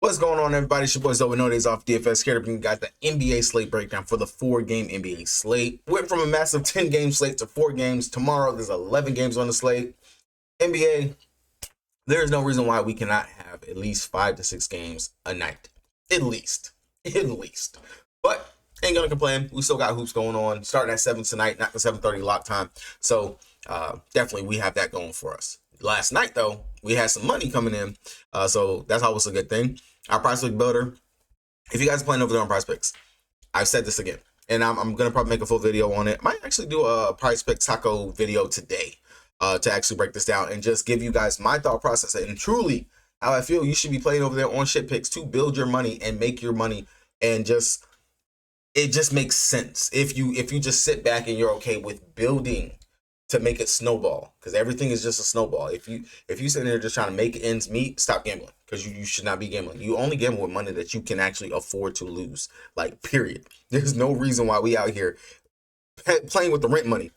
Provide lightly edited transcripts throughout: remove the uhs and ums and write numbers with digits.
What's going on, everybody? It's your boy Zoe, no days off DFS, here to bring you guys the NBA slate breakdown for the 4-game NBA slate. Went from a massive 10-game slate to 4 games. Tomorrow, there's 11 games on the slate. NBA, there's no reason why we cannot have at least 5 to 6 games a night. At least. But ain't gonna complain. We still got hoops going on. Starting at 7 tonight, not the 7:30 lock time. So definitely we have that going for us. Last night, though, we had some money coming in. So that's always a good thing. Our price pick builder, if you guys are playing over there on price picks, I've said this again, and I'm going to probably make a full video on it. Might actually do a price pick taco video today to actually break this down and just give you guys my thought process and truly how I feel you should be playing over there on shit picks to build your money and make your money, and just it just makes sense if you just sit back and you're okay with building to make it snowball, because everything is just a snowball. If you sit there just trying to make ends meet, stop gambling, because you should not be gambling. You only gamble with money that you can actually afford to lose, like, period. There's no reason why we out here playing with the rent money.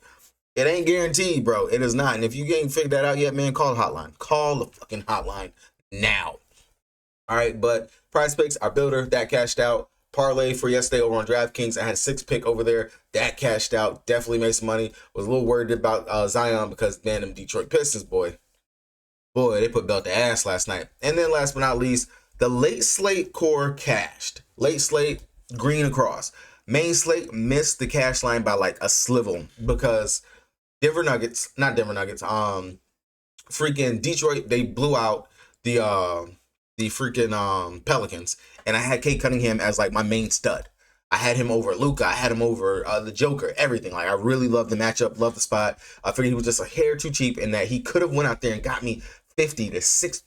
It ain't guaranteed, bro. It is not. And if you ain't figured that out yet, man, call the hotline. Call the fucking hotline now. All right, but prize picks, our builder, that cashed out. Parlay for yesterday over on DraftKings, I had a 6-pick over there. That cashed out. Definitely made some money. Was a little worried about Zion because, man, them Detroit Pistons, boy, they put belt to ass last night. And then last but not least, the late slate core cashed. Late slate, green across. Main slate missed the cash line by like a slivel because freaking Detroit, they blew out the freaking Pelicans, and I had Kate Cunningham as like my main stud. I had him over Luka. I had him over the Joker. Everything. Like, I really love the matchup, love the spot. I figured he was just a hair too cheap, and that he could have went out there and got me 50 to 6.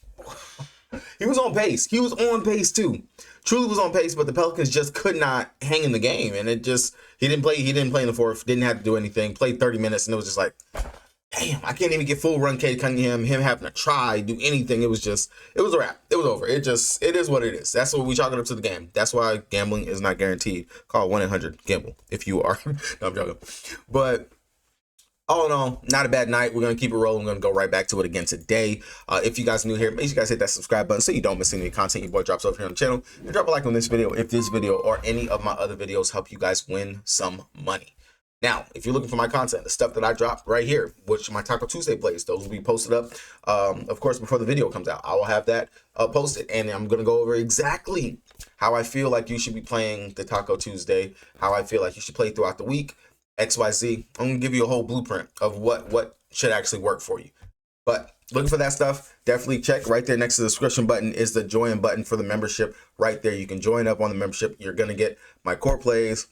He was on pace. He was on pace too. Truly was on pace, but the Pelicans just could not hang in the game, and it just he didn't play in the fourth. Didn't have to do anything. Played 30 minutes, and it was just like, damn, I can't even get full run Cade Cunningham, him having to try, do anything. It was a wrap. It was over. It is what it is. That's what we chalk it up to the game. That's why gambling is not guaranteed. Call 1-800-GAMBLE if you are. No, I'm joking. But all in all, not a bad night. We're going to keep it rolling. We're going to go right back to it again today. If you guys are new here, make sure you guys hit that subscribe button so you don't miss any content your boy drops over here on the channel. And drop a like on this video if this video or any of my other videos help you guys win some money. Now, if you're looking for my content, the stuff that I drop right here, which my Taco Tuesday plays, those will be posted up, of course, before the video comes out. I will have that posted, and I'm going to go over exactly how I feel like you should be playing the Taco Tuesday, how I feel like you should play throughout the week, XYZ. I'm going to give you a whole blueprint of what should actually work for you. But looking for that stuff, definitely check right there next to the subscription button is the join button for the membership. Right there, you can join up on the membership. You're going to get my core plays,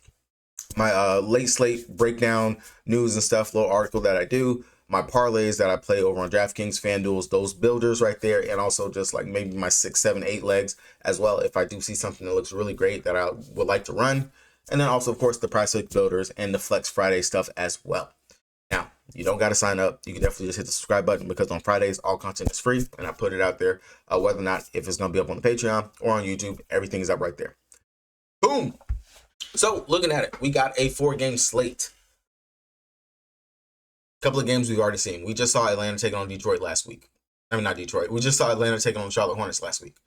my late slate breakdown news and stuff, little article that I do, my parlays that I play over on DraftKings, FanDuel, those builders right there, and also just like maybe my 6, 7, 8 legs as well if I do see something that looks really great that I would like to run. And then also, of course, the price pick builders and the Flex Friday stuff as well. Now, you don't got to sign up. You can definitely just hit the subscribe button, because on Fridays, all content is free, and I put it out there, whether or not if it's going to be up on the Patreon or on YouTube, everything is up right there. Boom. So, looking at it, we got a 4-game slate. A couple of games we've already seen. We just saw Atlanta taking on Detroit last week. I mean, not Detroit. We just saw Atlanta taking on Charlotte Hornets last week.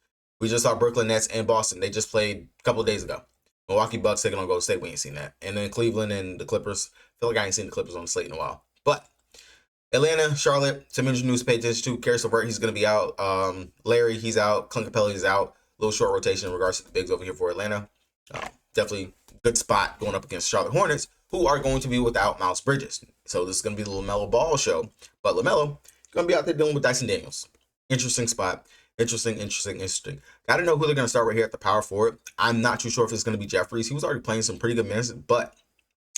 We just saw Brooklyn Nets and Boston. They just played a couple of days ago. Milwaukee Bucks taking on Golden State. We ain't seen that. And then Cleveland and the Clippers. I feel like I ain't seen the Clippers on the slate in a while. But Atlanta, Charlotte, some interesting news to pay attention to. Karis LeVert, he's going to be out. Larry, he's out. Clint Capella, he's out. A little short rotation in regards to the bigs over here for Atlanta. Definitely good spot going up against Charlotte Hornets, who are going to be without Miles Bridges. So this is going to be the LaMelo Ball show. But LaMelo going to be out there dealing with Dyson Daniels. Interesting spot. Interesting. Got to know who they're going to start right here at the power forward. I'm not too sure if it's going to be Jeffries. He was already playing some pretty good minutes, but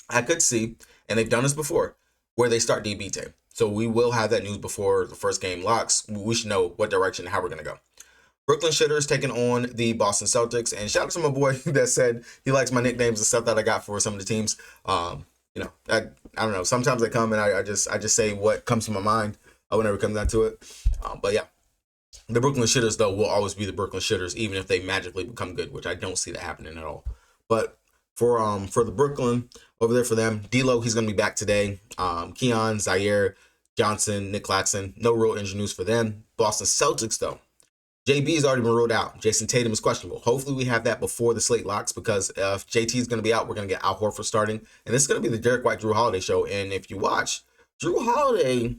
I could see, and they've done this before, where they start DBT. So we will have that news before the first game locks. We should know what direction and how we're going to go. Brooklyn Shitters taking on the Boston Celtics, and shout out to my boy that said he likes my nicknames and stuff that I got for some of the teams. I don't know. Sometimes I come and I just say what comes to my mind whenever it comes down to it. But yeah, the Brooklyn Shitters though will always be the Brooklyn Shitters, even if they magically become good, which I don't see that happening at all. But for the Brooklyn over there for them, D'Lo, he's gonna be back today. Keon, Zaire, Johnson, Nick Claxton, no real injury news for them. Boston Celtics though. JB has already been ruled out. Jason Tatum is questionable. Hopefully we have that before the slate locks, because if JT is going to be out, we're going to get Al Horford starting. And this is going to be the Derek White, Drew Holiday show. And if you watch, Drew Holiday,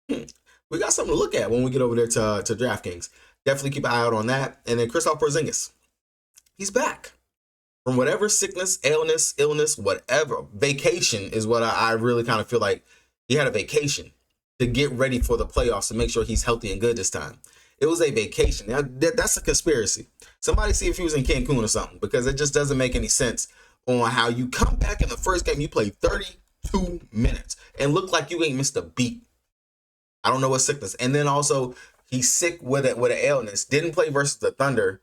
we got something to look at when we get over there to DraftKings. Definitely keep an eye out on that. And then Kristaps Porzingis, he's back from whatever sickness, illness, whatever. Vacation is what I really kind of feel like he had a vacation to get ready for the playoffs to make sure he's healthy and good this time. It was a vacation. Now, that's a conspiracy. Somebody see if he was in Cancun or something, because it just doesn't make any sense on how you come back in the first game, you play 32 minutes and look like you ain't missed a beat. I don't know what sickness. And then also, he's sick with an illness. Didn't play versus the Thunder.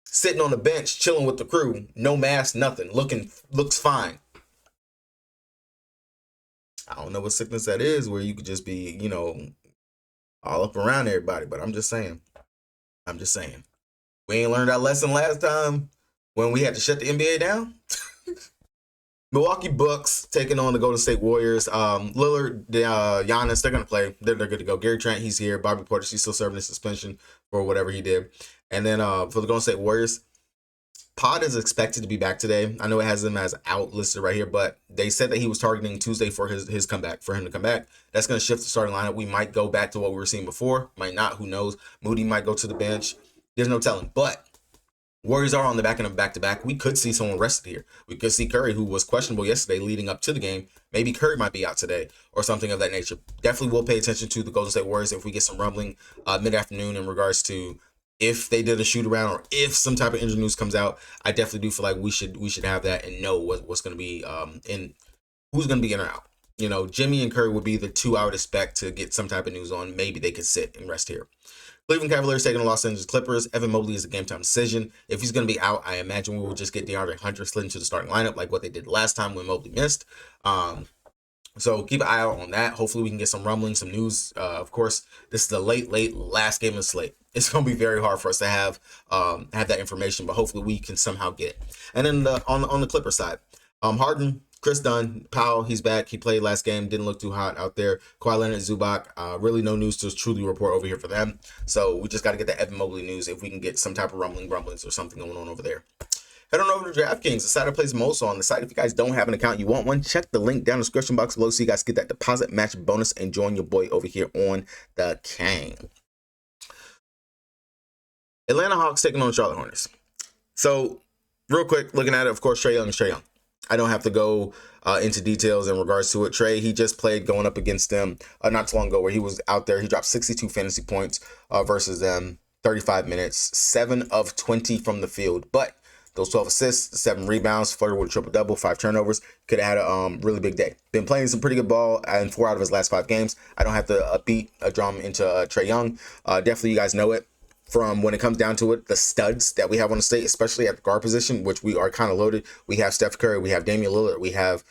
Sitting on the bench, chilling with the crew. No mask, nothing. Looks fine. I don't know what sickness that is, where you could just be, all up around everybody. But I'm just saying. We ain't learned our lesson last time when we had to shut the NBA down. Milwaukee Bucks taking on the Golden State Warriors. Lillard, Giannis, they're going to play. They're good to go. Gary Trent, he's here. Bobby Portis, he's still serving his suspension for whatever he did. And then for the Golden State Warriors, Pod is expected to be back today. I know it has him as out listed right here, but they said that he was targeting Tuesday for his comeback, for him to come back. That's going to shift the starting lineup. We might go back to what we were seeing before. Might not. Who knows? Moody might go to the bench. There's no telling. But Warriors are on the back end of back-to-back. We could see someone rested here. We could see Curry, who was questionable yesterday leading up to the game. Maybe Curry might be out today or something of that nature. Definitely will pay attention to the Golden State Warriors if we get some rumbling mid-afternoon in regards to if they did a shoot around or if some type of injury news comes out. I definitely do feel like we should have that and know what's going to be in who's going to be in or out. Jimmy and Curry would be the two I would expect to get some type of news on. Maybe they could sit and rest here. Cleveland Cavaliers taking the Los Angeles Clippers. Evan Mobley is a game-time decision. If he's going to be out, I imagine we will just get DeAndre Hunter slid into the starting lineup like what they did last time when Mobley missed. So keep an eye out on that. Hopefully we can get some rumbling, some news. Of course, this is the late last game of the slate. It's going to be very hard for us to have that information, but hopefully we can somehow get it. And then on the Clipper side, Harden, Chris Dunn, Powell, he's back. He played last game. Didn't look too hot out there. Kawhi Leonard, Zubac, really no news to truly report over here for them. So we just got to get the Evan Mobley news if we can get some type of rumblings or something going on over there. Head on over to DraftKings, the site that plays most on the site. If you guys don't have an account, you want one, check the link down in the description box below so you guys get that deposit match bonus and join your boy over here on the King. Atlanta Hawks taking on the Charlotte Hornets. So real quick, looking at it, of course, Trae Young is Trae Young. I don't have to go into details in regards to it. Trae, he just played going up against them not too long ago where he was out there. He dropped 62 fantasy points versus them, 35 minutes, 7 of 20 from the field. But those 12 assists, 7 rebounds, flirted with a triple-double, 5 turnovers. Could have had a really big day. Been playing some pretty good ball in 4 out of his last 5 games. I don't have to beat a drum into Trae Young. Definitely, you guys know it. From when it comes down to it, the studs that we have on the slate, especially at the guard position, which we are kind of loaded. We have Steph Curry, we have Damian Lillard, we have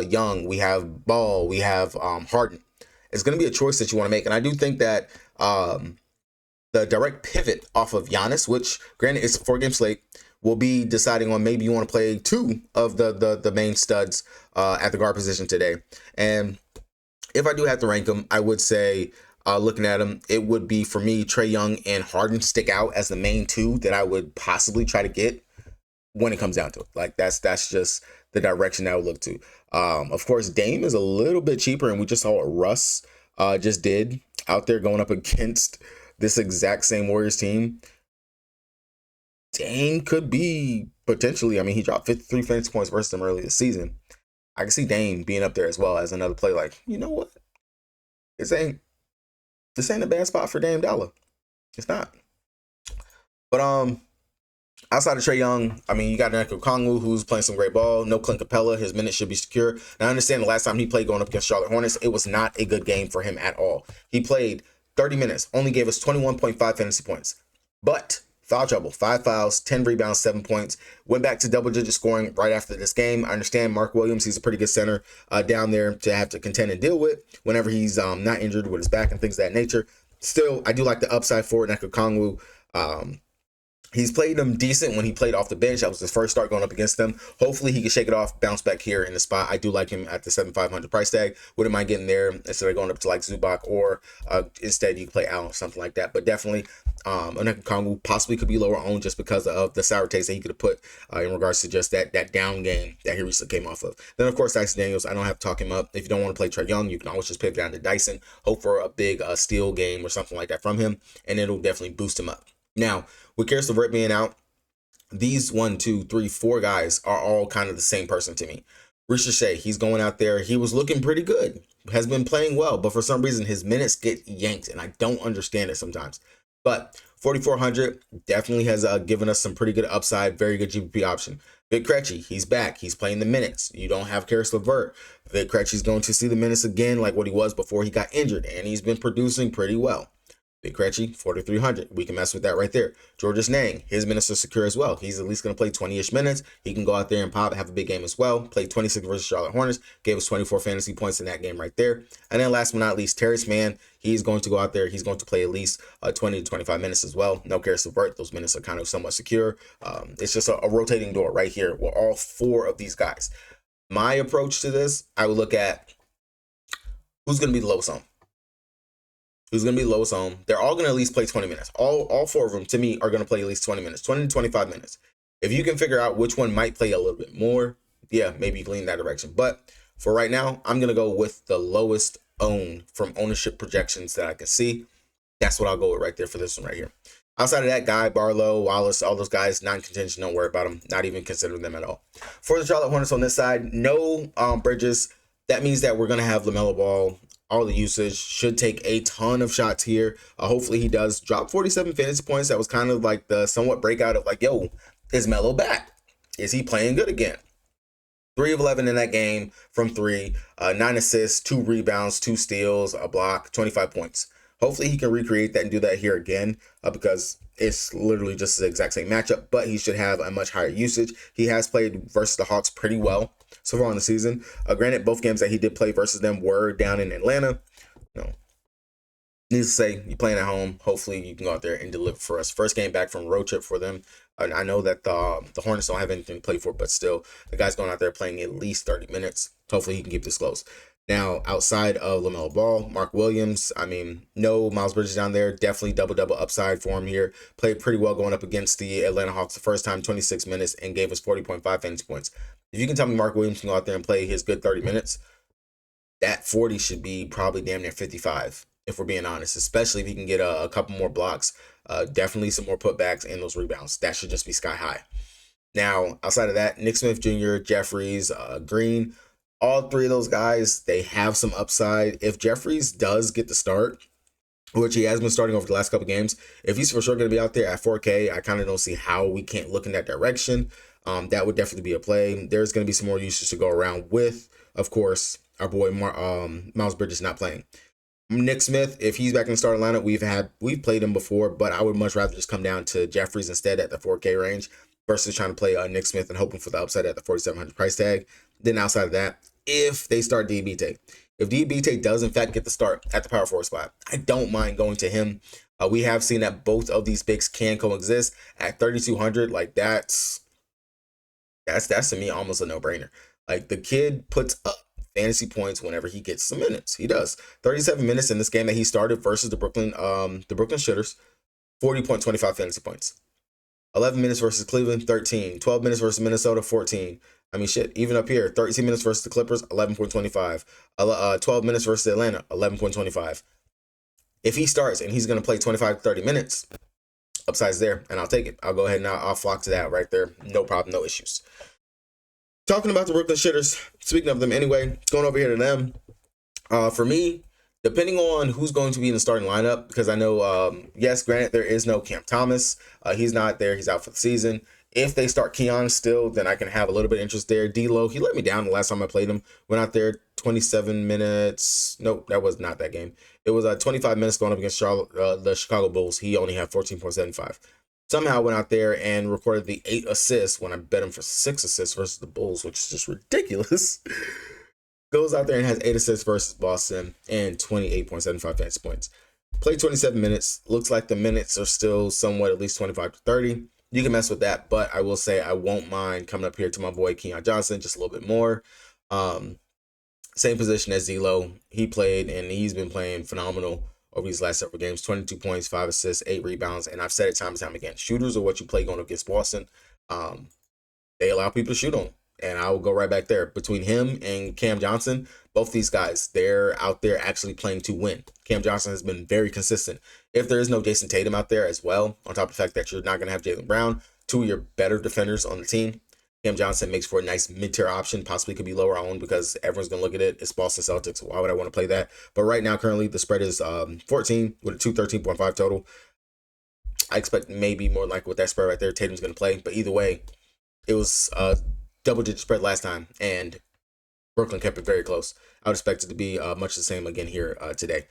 Young, we have Ball, we have Harden. It's going to be a choice that you want to make. And I do think that the direct pivot off of Giannis, which granted it's a 4-game slate, will be deciding on maybe you want to play 2 of the main studs at the guard position today. And if I do have to rank them, I would say looking at them, it would be for me, Trae Young and Harden stick out as the main 2 that I would possibly try to get when it comes down to it. Like that's just the direction I would look to. Of course, Dame is a little bit cheaper, and we just saw what Russ just did out there going up against this exact same Warriors team. Dame could be potentially, he dropped 53 fantasy points versus them early this season. I can see Dame being up there as well as another play. Like, you know what? This ain't a bad spot for Dame Dollar. It's not. But outside of Trae Young, you got Onyeka Okongwu, who's playing some great ball. No Clint Capella. His minutes should be secure. Now, I understand the last time he played going up against Charlotte Hornets, it was not a good game for him at all. He played 30 minutes, only gave us 21.5 fantasy points. But foul trouble, 5 fouls, 10 rebounds, 7 points. Went back to double-digit scoring right after this game. I understand Mark Williams, he's a pretty good center down there to have to contend and deal with whenever he's not injured with his back and things of that nature. Still, I do like the upside for Onyeka Okongwu. He's played them decent when he played off the bench. That was his first start going up against them. Hopefully he can shake it off, bounce back here in the spot. I do like him at the 7,500 price tag. Wouldn't mind getting there instead of going up to like Zubac, or instead you can play Allen or something like that. But definitely Kongu possibly could be lower owned just because of the sour taste that he could have put in regards to just that down game that he recently came off of. Then of course Dyson Daniels, I don't have to talk him up. If you don't want to play Trae Young, you can always just pivot down to Dyson, hope for a big steal game or something like that from him, and it'll definitely boost him up. Now, with Karis LeVert being out, these 1, 2, 3, 4 guys are all kind of the same person to me. Ricochet, he's going out there. He was looking pretty good, has been playing well, but for some reason his minutes get yanked, and I don't understand it sometimes. But 4,400 definitely has given us some pretty good upside, very good GPP option. Vic Krejci, he's back. He's playing the minutes. You don't have Karis LeVert. Vic Krejci's going to see the minutes again like what he was before he got injured, and he's been producing pretty well. Vic Krejci, 4,300. We can mess with that right there. Georges Niang, his minutes are secure as well. He's at least going to play 20-ish minutes. He can go out there and pop, have a big game as well. Played 26 versus Charlotte Hornets. Gave us 24 fantasy points in that game right there. And then last but not least, Terrence Mann. He's going to go out there. He's going to play at least 20 to 25 minutes as well. No Karis LeVert. Those minutes are kind of somewhat secure. It's just a rotating door right here with all 4 of these guys. My approach to this, I would look at who's going to be the lowest owned. Who's going to be lowest owned. They're all going to at least play 20 minutes. All 4 of them, to me, are going to play at least 20 minutes, 20 to 25 minutes. If you can figure out which one might play a little bit more, yeah, maybe you can lean that direction. But for right now, I'm going to go with the lowest owned from ownership projections that I can see. That's what I'll go with right there for this one right here. Outside of that, Guy, Barlow, Wallace, all those guys, non-contention, don't worry about them. Not even consider them at all. For the Charlotte Hornets on this side, no Bridges. That means that we're going to have LaMelo Ball. All the usage, should take a ton of shots here. Hopefully he does drop 47 fantasy points. That was kind of like the somewhat breakout of like, yo, is Melo back? Is he playing good again? 3 of 11 in that game from 3, 9 assists, 2 rebounds, 2 steals, a block, 25 points. Hopefully he can recreate that and do that here again because it's literally just the exact same matchup, but he should have a much higher usage. He has played versus the Hawks pretty well so far in the season. Granted, both games that he did play versus them were down in Atlanta. Needless to say, you're playing at home. Hopefully you can go out there and deliver for us. First game back from a road trip for them. I know that the Hornets don't have anything to play for, but still, the guy's going out there playing at least 30 minutes. Hopefully he can keep this close. Now, outside of LaMelo Ball, Mark Williams, no Miles Bridges down there. Definitely double-double upside for him here. Played pretty well going up against the Atlanta Hawks the first time, 26 minutes, and gave us 40.5 fantasy points. If you can tell me Mark Williams can go out there and play his good 30 minutes, that 40 should be probably damn near 55, if we're being honest, especially if he can get a couple more blocks, definitely some more putbacks and those rebounds. That should just be sky high. Now, outside of that, Nick Smith Jr., Jeffries, Green, all 3 of those guys, they have some upside. If Jeffries does get the start, which he has been starting over the last couple games, if he's for sure going to be out there at 4K, I kind of don't see how we can't look in that direction. That would definitely be a play. There's going to be some more usage to go around with, of course, our boy Miles Bridges not playing. Nick Smith, if he's back in the starting lineup, we've played him before, but I would much rather just come down to Jeffries instead at the 4K range versus trying to play Nick Smith and hoping for the upside at the 4,700 price tag. Then outside of that, if they start Diabate, if Diabate does in fact get the start at the power forward spot, I don't mind going to him. We have seen that both of these bigs can coexist at 3,200. Like that's to me almost a no-brainer. Like the kid puts up fantasy points whenever he gets some minutes. He does. 37 minutes in this game that he started versus the Brooklyn Shooters, 40.25 fantasy points. 11 minutes versus Cleveland, 13. 12 minutes versus Minnesota, 14. Even up here, 13 minutes versus the Clippers, 11.25. 12 minutes versus Atlanta, 11.25. If he starts and he's going to play 25 to 30 minutes, upside's there, and I'll take it. I'll go ahead and I'll flock to that right there. No problem, no issues. Talking about the Brooklyn Shitters, speaking of them anyway, going over here to them. For me, depending on who's going to be in the starting lineup, because I know, yes, granted, there is no Cam Thomas. He's not there. He's out for the season. If they start Keon still, then I can have a little bit of interest there. D-Lo, he let me down the last time I played him. Went out there 27 minutes. Nope, that was not that game. It was 25 minutes going up against the Chicago Bulls. He only had 14.75. Somehow went out there and recorded the 8 assists when I bet him for 6 assists versus the Bulls, which is just ridiculous. Goes out there and has 8 assists versus Boston and 28.75 fantasy points. Played 27 minutes. Looks like the minutes are still somewhat at least 25 to 30. you can mess with that. But I will say I won't mind coming up here to my boy Keon Johnson just a little bit more. Same position as Zelo. He played and he's been playing phenomenal over these last several games. 22 points, 5 assists, 8 rebounds. And I've said it time and time again. Shooters are what you play going up against Boston. They allow people to shoot on. And I will go right back there. Between him and Cam Johnson, both these guys, they're out there actually playing to win. Cam Johnson has been very consistent. If there is no Jason Tatum out there as well, on top of the fact that you're not going to have Jaylen Brown, two of your better defenders on the team, Cam Johnson makes for a nice mid-tier option. Possibly could be lower owned because everyone's going to look at it. It's Boston Celtics. So why would I want to play that? But right now, currently, the spread is 14 with a 213.5 total. I expect maybe more like with that spread right there, Tatum's going to play. But either way, it was a double-digit spread last time, and Brooklyn kept it very close. I would expect it to be much the same again here today.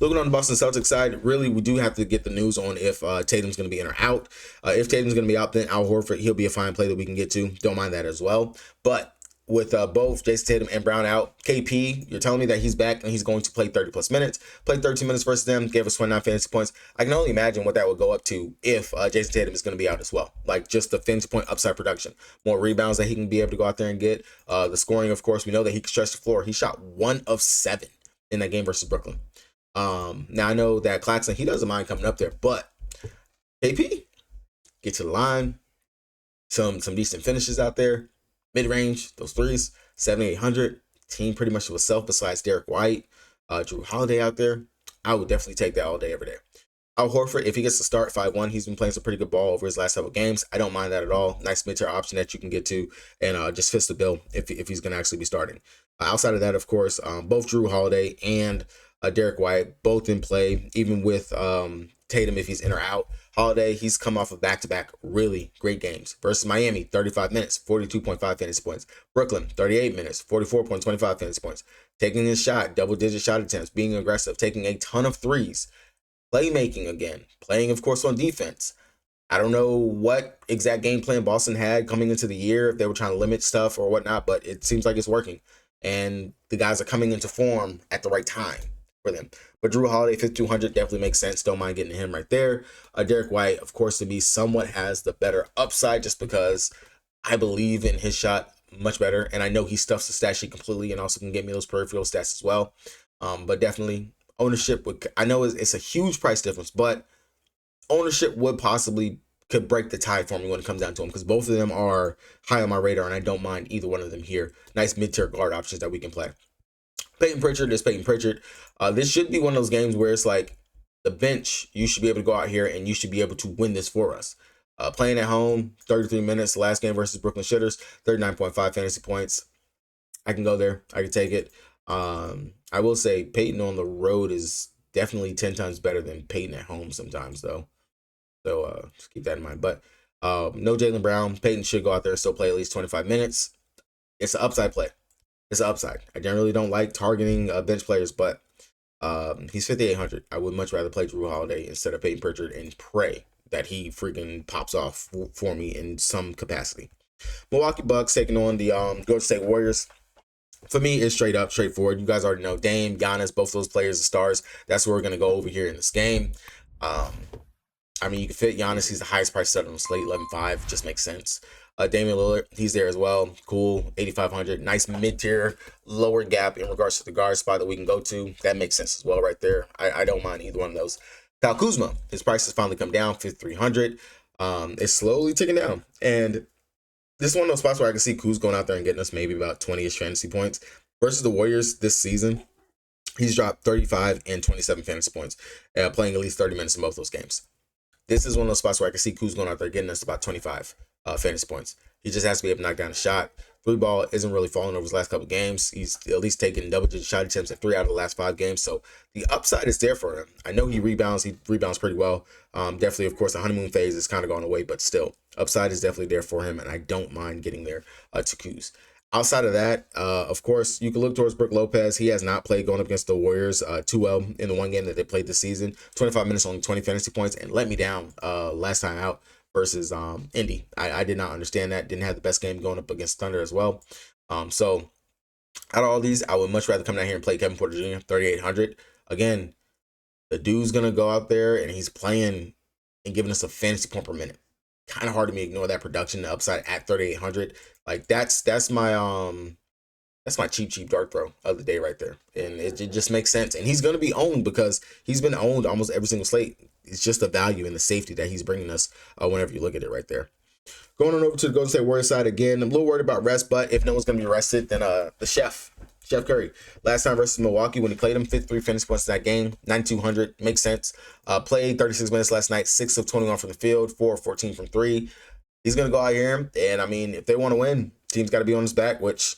Looking on the Boston Celtics side, really, we do have to get the news on if Tatum's going to be in or out. If Tatum's going to be out, then Al Horford, he'll be a fine play that we can get to. Don't mind that as well. But with both Jason Tatum and Brown out, KP, you're telling me that he's back and he's going to play 30-plus minutes. Played 13 minutes versus them, gave us 29 fantasy points. I can only imagine what that would go up to if Jason Tatum is going to be out as well. Like just the fantasy point upside production. More rebounds that he can be able to go out there and get. The scoring, of course, we know that he can stretch the floor. He shot 1 of 7 in that game versus Brooklyn. Now I know that Claxton, he doesn't mind coming up there, but KP, get to the line, some decent finishes out there, mid-range, those threes, 7,800, team pretty much to itself besides Derek White, Drew Holiday out there. I would definitely take that all day, every day. Al Horford, if he gets to start 5-1, he's been playing some pretty good ball over his last several games. I don't mind that at all. Nice mid-tier option that you can get to and just fits the bill if he's going to actually be starting. Outside of that, of course, both Drew Holiday and Derek White, both in play, even with Tatum if he's in or out. Holiday, he's come off of back-to-back really great games. Versus Miami, 35 minutes, 42.5 fantasy points. Brooklyn, 38 minutes, 44.25 fantasy points. Taking his shot, double-digit shot attempts, being aggressive, taking a ton of threes. Playmaking again, playing, of course, on defense. I don't know what exact game plan Boston had coming into the year, if they were trying to limit stuff or whatnot, but it seems like it's working. And the guys are coming into form at the right time for them. But Drew Holiday, 5,200, definitely makes sense. Don't mind getting him right there. Derek White, of course, to me, somewhat has the better upside just because I believe in his shot much better. And I know he stuffs the stat sheet completely and also can get me those peripheral stats as well. But definitely ownership I know it's a huge price difference, but ownership would possibly could break the tide for me when it comes down to them because both of them are high on my radar and I don't mind either one of them here. Nice mid-tier guard options that we can play. Peyton Pritchard is Peyton Pritchard. This should be one of those games where it's like the bench, you should be able to go out here and you should be able to win this for us. Playing at home, 33 minutes, the last game versus Brooklyn Shitters, 39.5 fantasy points. I can go there. I can take it. I will say Peyton on the road is definitely 10 times better than Peyton at home sometimes, though. So just keep that in mind. But no Jaylen Brown. Peyton should go out there and still play at least 25 minutes. It's an upside play. It's an upside. I generally don't like targeting bench players, but he's 5,800. I would much rather play Drew Holiday instead of Peyton Pritchard and pray that he freaking pops off for me in some capacity. Milwaukee Bucks taking on the Golden State Warriors. For me, it's straight up, straightforward. You guys already know Dame, Giannis, both those players are stars. That's where we're going to go over here in this game. I mean, you can fit Giannis. He's the highest price stud on the slate, 11.5. Just makes sense. Damian Lillard, he's there as well. Cool, 8,500. Nice mid-tier, lower gap in regards to the guard spot that we can go to. That makes sense as well right there. I don't mind either one of those. Kyle Kuzma, his price has finally come down, 5,300. It's slowly ticking down. And this is one of those spots where I can see Kuz going out there and getting us maybe about 20-ish fantasy points. Versus the Warriors this season, he's dropped 35 and 27 fantasy points, playing at least 30 minutes in both those games. This is one of those spots where I can see Kuz going out there getting us about 25 fantasy points. He just has to be able to knock down a shot. Three ball isn't really falling over his last couple games. He's at least taken double-digit shot attempts at 3 out of the last 5 games. So the upside is there for him. I know he rebounds. He rebounds pretty well. Definitely, of course, the honeymoon phase is kind of gone away, but still, upside is definitely there for him, and I don't mind getting there to Kuz. Outside of that, of course, you can look towards Brook Lopez. He has not played going up against the Warriors too well in the one game that they played this season. 25 minutes, only 20 fantasy points, and let me down last time out versus Indy. I did not understand that. Didn't have the best game going up against Thunder as well. So out of all these, I would much rather come down here and play Kevin Porter Jr., 3,800. Again, the dude's going to go out there, and he's playing and giving us a fantasy point per minute. kind of hard to me ignore that production, the upside at 3,800. Like that's my cheap dart throw of the day right there. And it just makes sense. And he's going to be owned because he's been owned almost every single slate. It's just the value and the safety that he's bringing us whenever you look at it right there. Going on over to the Golden State Warriors side again. I'm a little worried about rest, but if no one's going to be rested, then the Chef Curry. Last time versus Milwaukee when he played him, 53 fantasy points in that game, 9,200. Makes sense. Played 36 minutes last night, 6 of 21 from the field, 4 of 14 from 3. He's going to go out here, and I mean, if they want to win, team's got to be on his back, which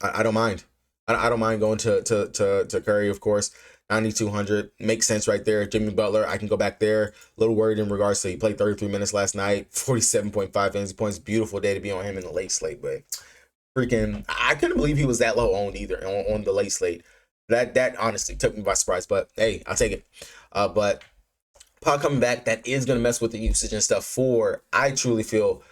I don't mind. I don't mind going to Curry, of course. 9,200 makes sense right there. Jimmy Butler, I can go back there. A little worried in regards to he played 33 minutes last night, 47.5 fantasy points. Beautiful day to be on him in the late slate, but freaking, I couldn't believe he was that low owned either on the late slate. That honestly took me by surprise, but hey, I'll take it. But Paul coming back, that is going to mess with the usage and stuff for, I truly feel,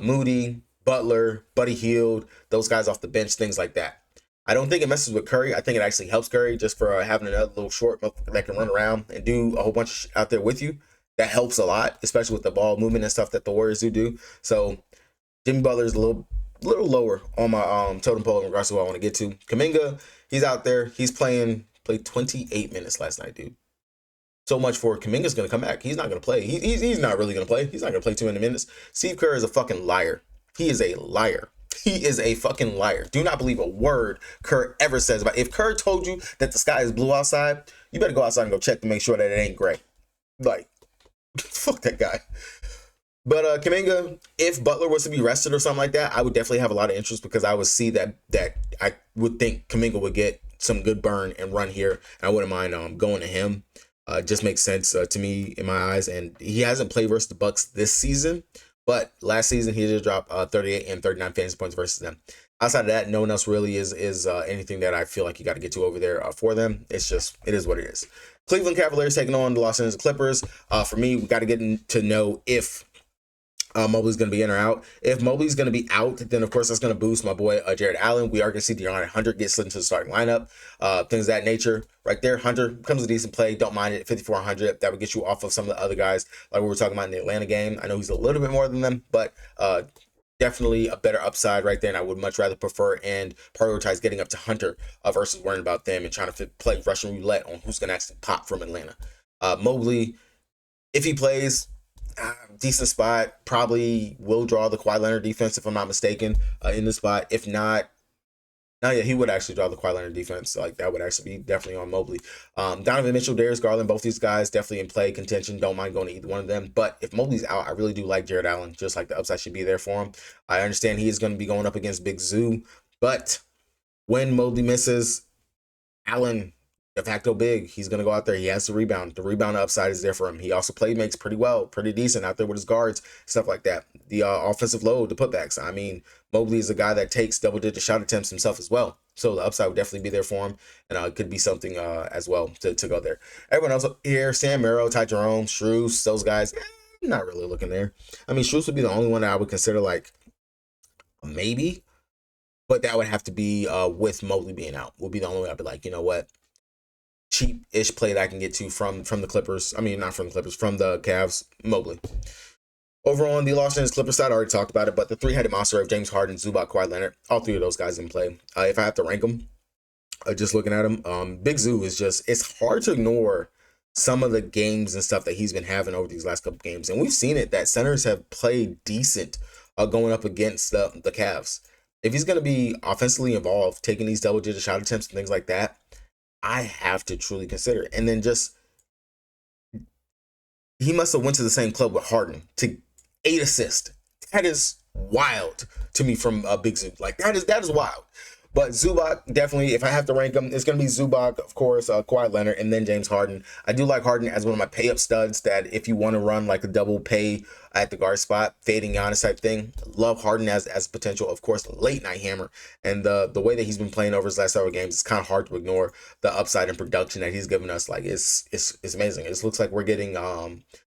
Moody, Butler, Buddy Hield, those guys off the bench, things like that. I don't think it messes with Curry. I think it actually helps Curry just for having another little short that can run around and do a whole bunch of shit out there with you. That helps a lot, especially with the ball movement and stuff that the Warriors do. So Jimmy Butler is a little lower on my totem pole in regards to what I want to get to. Kuminga, he's out there. He's played 28 minutes last night, dude. So much for Kuminga's going to come back. He's not going to play. He's not really going to play. He's not going to play 200 minutes. Steve Kerr is a fucking liar. He is a liar. He is a fucking liar. Do not believe a word Kerr ever says about it. If Kerr told you that the sky is blue outside, you better go outside and go check to make sure that it ain't gray. Like, fuck that guy. But Kuminga, if Butler was to be rested or something like that, I would definitely have a lot of interest because I would see that I would think Kuminga would get some good burn and run here. I wouldn't mind going to him. Just makes sense to me in my eyes. And he hasn't played versus the Bucks this season, but last season he did drop 38 and 39 fantasy points versus them. Outside of that, no one else really is anything that I feel like you got to get to over there for them. It is what it is. Cleveland Cavaliers taking on the Los Angeles Clippers. For me, we got to get to know if Mobley's going to be in or out. If Mobley's going to be out, then of course that's going to boost my boy Jared Allen. We are going to see DeAndre Hunter get slid into the starting lineup. Things of that nature. Right there, Hunter becomes a decent play. Don't mind it. 5,400. That would get you off of some of the other guys like we were talking about in the Atlanta game. I know he's a little bit more than them, but definitely a better upside right there. And I would much rather prefer and prioritize getting up to Hunter versus worrying about them and trying to play Russian roulette on who's going to actually pop from Atlanta. Mobley, if he plays, decent spot, probably will draw the Kawhi Leonard defense if I'm not mistaken in the spot. If not, no, yeah, he would actually draw the Kawhi Leonard defense. Like that would actually be definitely on Mobley. Donovan Mitchell, Darius Garland, both these guys definitely in play contention. Don't mind going to either one of them. But if Mobley's out, I really do like Jared Allen. Just like the upside should be there for him. I understand he is going to be going up against Big Zoo, but when Mobley misses, Allen de facto big. He's going to go out there. He has to rebound. The rebound upside is there for him. He also makes pretty well, pretty decent out there with his guards, stuff like that. The offensive load, the putbacks. I mean, Mobley is a guy that takes double-digit shot attempts himself as well. So the upside would definitely be there for him. And it could be something as well to go there. Everyone else here, Sam Merrill, Ty Jerome, Strus, those guys, not really looking there. I mean, Strus would be the only one that I would consider like maybe. But that would have to be with Mobley being out. Would be the only way I'd be like, you know what? Cheap-ish play that I can get to from the Clippers. I mean, not from the Clippers, from the Cavs, Mobley. Over on the Los Angeles Clippers side, I already talked about it, but the three-headed monster of James Harden, Zubac, Kawhi Leonard, all three of those guys in play. If I have to rank them, just looking at them, Big Zoo is just, it's hard to ignore some of the games and stuff that he's been having over these last couple games. And we've seen it that centers have played decent going up against the Cavs. If he's going to be offensively involved, taking these double-digit shot attempts and things like that, I have to truly consider it. And then just, he must have went to the same club with Harden to 8 assists. That is wild to me from Big Zoo. Like, that is wild. But Zubac, definitely, if I have to rank him, it's going to be Zubac, of course, Kawhi Leonard, and then James Harden. I do like Harden as one of my pay-up studs that if you want to run like a double pay at the guard spot, fading Giannis type thing, love Harden as potential, of course, late night hammer. And the way that he's been playing over his last several games, it's kind of hard to ignore the upside and production that he's given us. Like, it's amazing. It looks like we're getting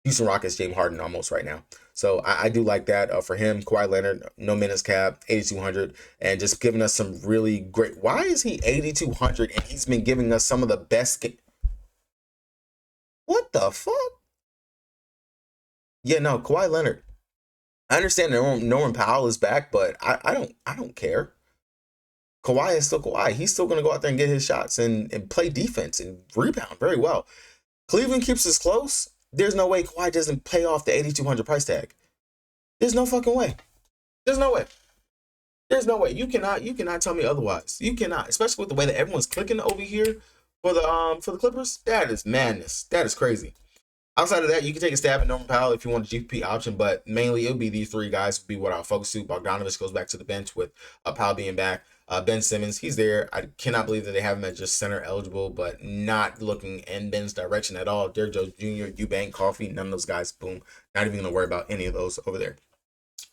Houston Rockets James Harden almost right now. So I do like that for him. Kawhi Leonard, no minutes cap, 8,200, and just giving us some really great. Why is he 8,200 and he's been giving us some of the best? What the fuck? Yeah, no, Kawhi Leonard. I understand Norman Powell is back, but I don't care. Kawhi is still Kawhi. He's still going to go out there and get his shots and play defense and rebound very well. Cleveland keeps us close. There's no way Kawhi doesn't pay off the 8,200 price tag. There's no fucking way. There's no way. There's no way. You cannot tell me otherwise. You cannot, especially with the way that everyone's clicking over here for the Clippers. That is madness. That is crazy. Outside of that, you can take a stab at Norman Powell if you want a GPP option, but mainly it'll be these three guys would be what I'll focus to. Bogdanovich goes back to the bench with Powell being back. Ben Simmons, he's there. I cannot believe that they have him at just center eligible, but not looking in Ben's direction at all. Derrick Jones Jr., Eubank, Coffee, none of those guys. Boom. Not even going to worry about any of those over there.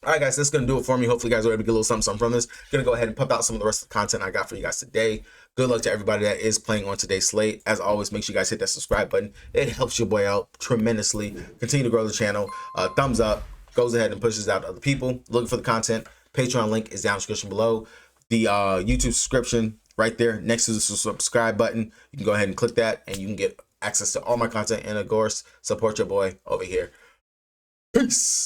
All right, guys, that's going to do it for me. Hopefully, you guys were able to get a little something from this. Going to go ahead and pump out some of the rest of the content I got for you guys today. Good luck to everybody that is playing on today's slate. As always, make sure you guys hit that subscribe button. It helps your boy out tremendously. Continue to grow the channel. Thumbs up goes ahead and pushes out to other people looking for the content. Patreon link is down in the description below. The YouTube subscription right there next to the subscribe button. You can go ahead and click that, and you can get access to all my content and, of course, support your boy over here. Peace.